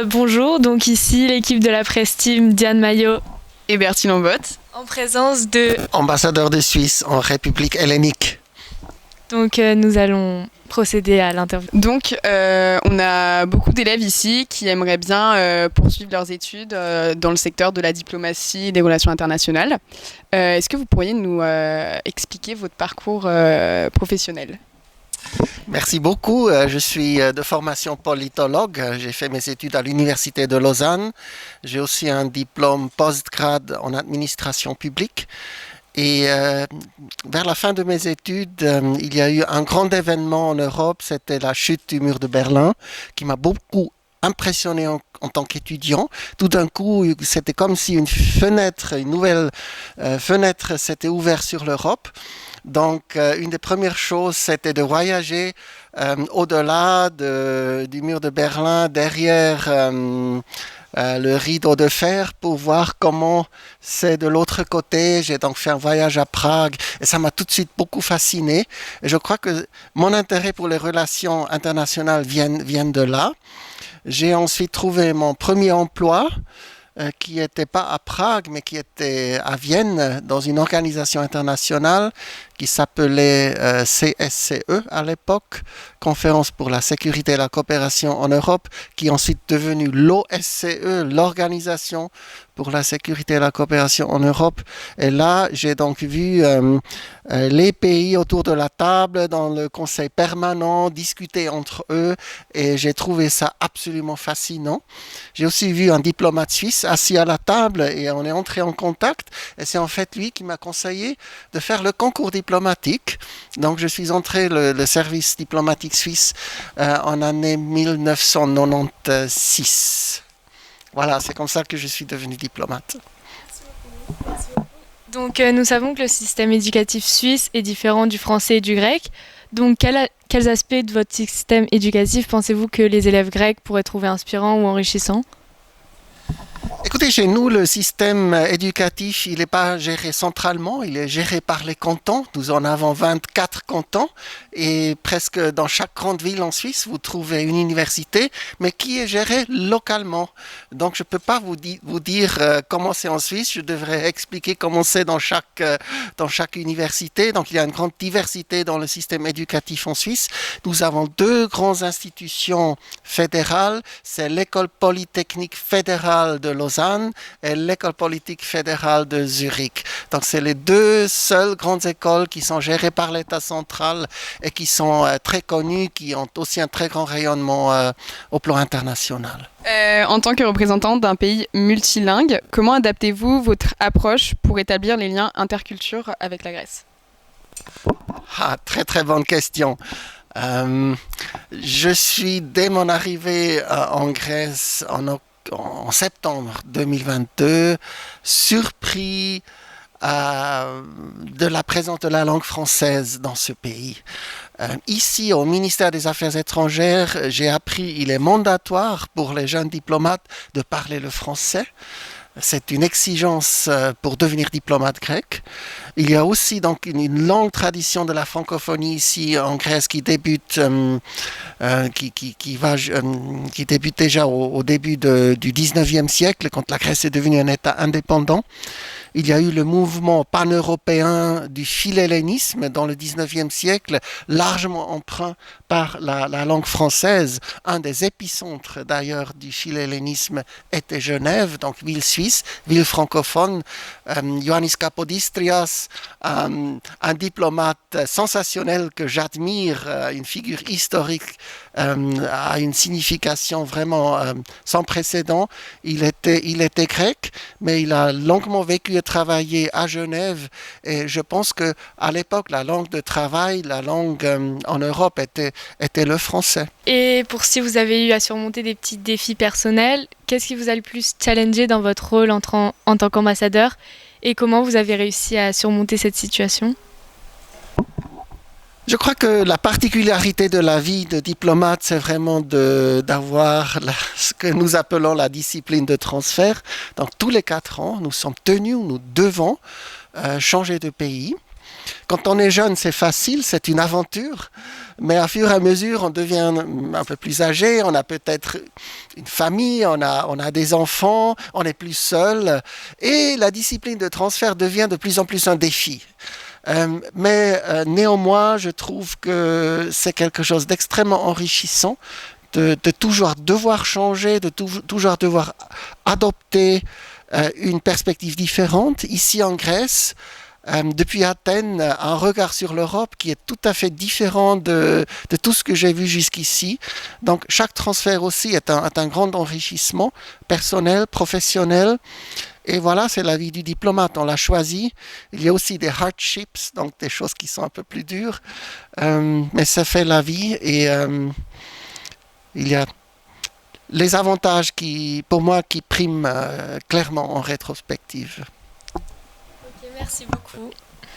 Bonjour, donc ici l'équipe de la Presse Team Diane Maillot Et Bertine Lambotte. en présence de... Ambassadeur de Suisse en République hellénique. Donc nous allons procéder à l'interview. Donc, on a beaucoup d'élèves ici qui aimeraient bien poursuivre leurs études dans le secteur de la diplomatie et des relations internationales. Est-ce que vous pourriez nous expliquer votre parcours professionnel ? Merci beaucoup. Je suis de formation politologue. J'ai fait mes études à l'Université de Lausanne. J'ai aussi un diplôme postgrad en administration publique. Et vers la fin de mes études, il y a eu un grand événement en Europe. C'était la chute du mur de Berlin qui m'a beaucoup impressionné en tant qu'étudiant. Tout d'un coup, c'était comme si une nouvelle fenêtre s'était ouverte sur l'Europe. Donc, une des premières choses, c'était de voyager au-delà du mur de Berlin, derrière le rideau de fer, pour voir comment c'est de l'autre côté. J'ai donc fait un voyage à Prague et ça m'a tout de suite beaucoup fasciné. Et je crois que mon intérêt pour les relations internationales vient de là. J'ai ensuite trouvé mon premier emploi qui n'était pas à Prague, mais qui était à Vienne, dans une organisation internationale qui s'appelait CSCE à l'époque, Conférence pour la sécurité et la coopération en Europe, qui est ensuite devenue l'OSCE, l'Organisation pour la sécurité et la coopération en Europe. Et là, j'ai donc vu les pays autour de la table dans le conseil permanent discuter entre eux, et j'ai trouvé ça absolument fascinant. J'ai aussi vu un diplomate suisse assis à la table et on est entré en contact, et c'est en fait lui qui m'a conseillé de faire le concours diplomatique. Donc je suis entré le service diplomatique suisse en année 1996. Voilà, c'est comme ça que je suis devenu diplomate. Donc nous savons que le système éducatif suisse est différent du français et du grec. Donc quels aspects de votre système éducatif pensez-vous que les élèves grecs pourraient trouver inspirants ou enrichissants ? Écoutez, chez nous, le système éducatif, il n'est pas géré centralement, il est géré par les cantons. Nous en avons 24 cantons et presque dans chaque grande ville en Suisse, vous trouvez une université, mais qui est gérée localement. Donc, je ne peux pas vous dire comment c'est en Suisse, je devrais expliquer comment c'est dans chaque université. Donc, il y a une grande diversité dans le système éducatif en Suisse. Nous avons deux grandes institutions fédérales, c'est l'École polytechnique fédérale de Lausanne et l'École politique fédérale de Zurich. Donc, c'est les deux seules grandes écoles qui sont gérées par l'État central et qui sont très connues, qui ont aussi un très grand rayonnement au plan international. En tant que représentant d'un pays multilingue, comment adaptez-vous votre approche pour établir les liens interculturels avec la Grèce ? Très très bonne question. Je suis, dès mon arrivée en Grèce en septembre 2022, surpris de la présence de la langue française dans ce pays. Ici, au ministère des Affaires étrangères, j'ai appris qu'il est mandatoire pour les jeunes diplomates de parler le français. C'est une exigence pour devenir diplomate grec. Il y a aussi donc une longue tradition de la francophonie ici en Grèce qui débute, qui débute déjà au début du 19e siècle, quand la Grèce est devenue un État indépendant. Il y a eu le mouvement pan-européen du philhellénisme dans le 19e siècle, largement emprunt par la langue française. Un des épicentres d'ailleurs du philhellénisme était Genève, donc ville suisse, ville francophone. Ioannis Kapodistrias, un diplomate sensationnel que j'admire, une figure historique, a une signification vraiment sans précédent. Il était grec, mais il a longuement vécu et travaillé à Genève, et je pense qu'à l'époque, la langue de travail, la langue en Europe était le français. Et pour si vous avez eu à surmonter des petits défis personnels, qu'est-ce qui vous a le plus challengé dans votre rôle en tant qu'ambassadeur, et comment vous avez réussi à surmonter cette situation ? Je crois que la particularité de la vie de diplomate, c'est vraiment d'avoir ce que nous appelons la discipline de transfert. Donc tous les 4 ans, nous sommes tenus, nous devons changer de pays. Quand on est jeune, c'est facile, c'est une aventure, mais à fur et à mesure, on devient un peu plus âgé, on a peut-être une famille, on a des enfants, on est plus seul, et la discipline de transfert devient de plus en plus un défi. Mais néanmoins, je trouve que c'est quelque chose d'extrêmement enrichissant, de toujours devoir changer, de toujours devoir adopter une perspective différente. Ici en Grèce, depuis Athènes, un regard sur l'Europe qui est tout à fait différent de tout ce que j'ai vu jusqu'ici. Donc chaque transfert aussi est un grand enrichissement personnel, professionnel. Et voilà, c'est la vie du diplomate, on l'a choisi. Il y a aussi des hardships, donc des choses qui sont un peu plus dures. Mais ça fait la vie et il y a les avantages pour moi, qui priment clairement en rétrospective. Ok, merci beaucoup.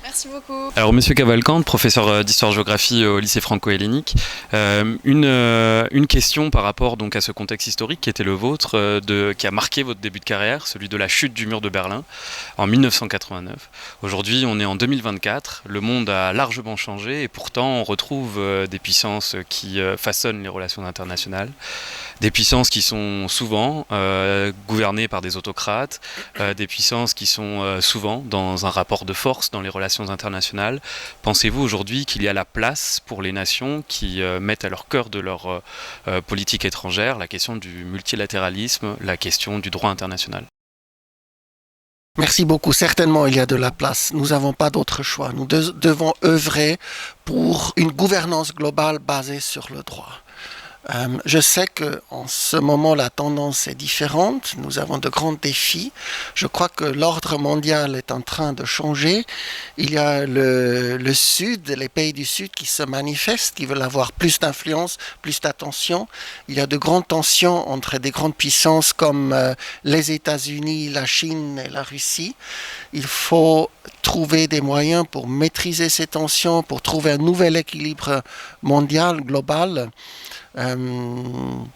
Merci beaucoup. Alors, Monsieur Cavalcante, professeur d'histoire-géographie au lycée franco-hellénique, une question par rapport donc à ce contexte historique qui était le vôtre, qui a marqué votre début de carrière, celui de la chute du mur de Berlin en 1989. Aujourd'hui, on est en 2024, le monde a largement changé et pourtant on retrouve des puissances qui façonnent les relations internationales, des puissances qui sont souvent gouvernées par des autocrates, des puissances qui sont souvent dans un rapport de force dans les relations internationales. Pensez-vous aujourd'hui qu'il y a la place pour les nations qui mettent à leur cœur de leur politique étrangère la question du multilatéralisme, la question du droit international? Merci beaucoup. Certainement, il y a de la place. Nous n'avons pas d'autre choix. Nous devons œuvrer pour une gouvernance globale basée sur le droit. Je sais qu'en ce moment, la tendance est différente. Nous avons de grands défis. Je crois que l'ordre mondial est en train de changer. Il y a le Sud, les pays du Sud qui se manifestent, qui veulent avoir plus d'influence, plus d'attention. Il y a de grandes tensions entre des grandes puissances comme les États-Unis, la Chine et la Russie. Il faut trouver des moyens pour maîtriser ces tensions, pour trouver un nouvel équilibre mondial, global.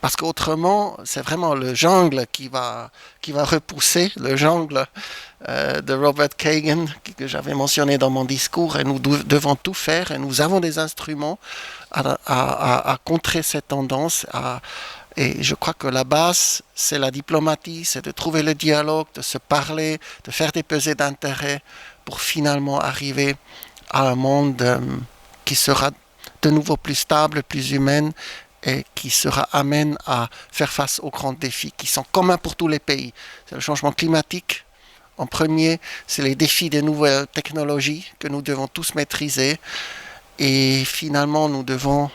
Parce qu'autrement, c'est vraiment le jungle qui va repousser, le jungle de Robert Kagan que j'avais mentionné dans mon discours, et nous devons tout faire, et nous avons des instruments à contrer cette tendance. Et je crois que la base, c'est la diplomatie, c'est de trouver le dialogue, de se parler, de faire des pesées d'intérêt pour finalement arriver à un monde qui sera de nouveau plus stable, plus humain, et qui sera amène à faire face aux grands défis qui sont communs pour tous les pays. C'est le changement climatique en premier, c'est les défis des nouvelles technologies que nous devons tous maîtriser, et finalement nous devons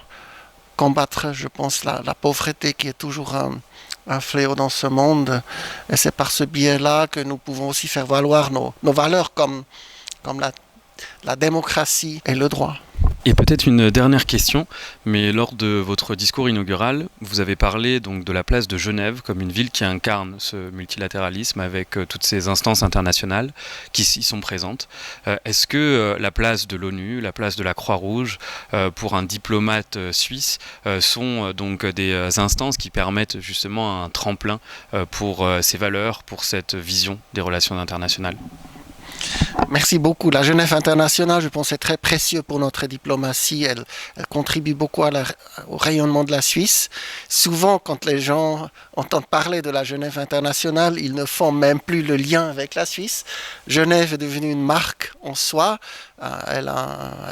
combattre, je pense, la pauvreté qui est toujours un fléau dans ce monde, et c'est par ce biais-là que nous pouvons aussi faire valoir nos valeurs comme la démocratie et le droit. Et peut-être une dernière question, mais lors de votre discours inaugural, vous avez parlé donc de la place de Genève comme une ville qui incarne ce multilatéralisme avec toutes ces instances internationales qui y sont présentes. Est-ce que la place de l'ONU, la place de la Croix-Rouge pour un diplomate suisse sont donc des instances qui permettent justement un tremplin pour ces valeurs, pour cette vision des relations internationales ? Merci beaucoup. La Genève internationale, je pense, est très précieux pour notre diplomatie. Elle contribue beaucoup au rayonnement de la Suisse. Souvent, quand les gens entendent parler de la Genève internationale, ils ne font même plus le lien avec la Suisse. Genève est devenue une marque en soi. Elle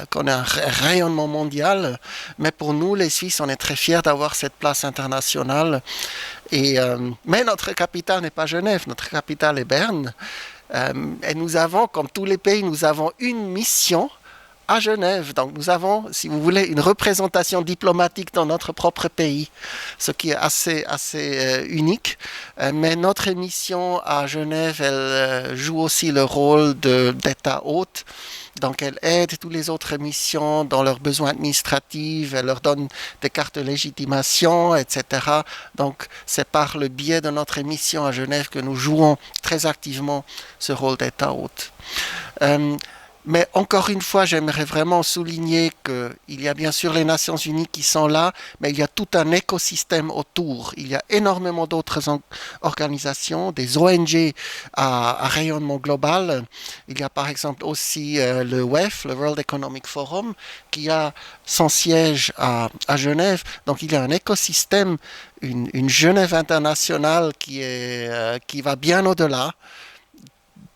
connaît un rayonnement mondial. Mais pour nous, les Suisses, on est très fiers d'avoir cette place internationale. Mais notre capitale n'est pas Genève. Notre capitale est Berne. Et nous avons, comme tous les pays, nous avons une mission à Genève. Donc nous avons, si vous voulez, une représentation diplomatique dans notre propre pays, ce qui est assez unique. Mais notre mission à Genève, elle joue aussi le rôle d'État hôte. Donc elle aide toutes les autres missions dans leurs besoins administratifs, elle leur donne des cartes de légitimation, etc. Donc c'est par le biais de notre mission à Genève que nous jouons très activement ce rôle d'État hôte. Mais encore une fois, j'aimerais vraiment souligner qu'il y a bien sûr les Nations Unies qui sont là, mais il y a tout un écosystème autour. Il y a énormément d'autres organisations, des ONG à rayonnement global. Il y a par exemple aussi le WEF, le World Economic Forum, qui a son siège à Genève. Donc il y a un écosystème, une Genève internationale qui va bien au-delà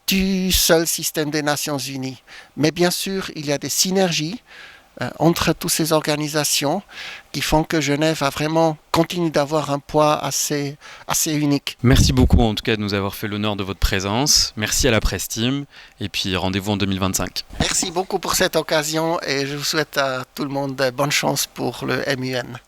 du seul système des Nations Unies. Mais bien sûr, il y a des synergies entre toutes ces organisations qui font que Genève a vraiment continue d'avoir un poids assez unique. Merci beaucoup en tout cas de nous avoir fait l'honneur de votre présence. Merci à la Presse Team et puis rendez-vous en 2025. Merci beaucoup pour cette occasion et je vous souhaite à tout le monde bonne chance pour le MUN.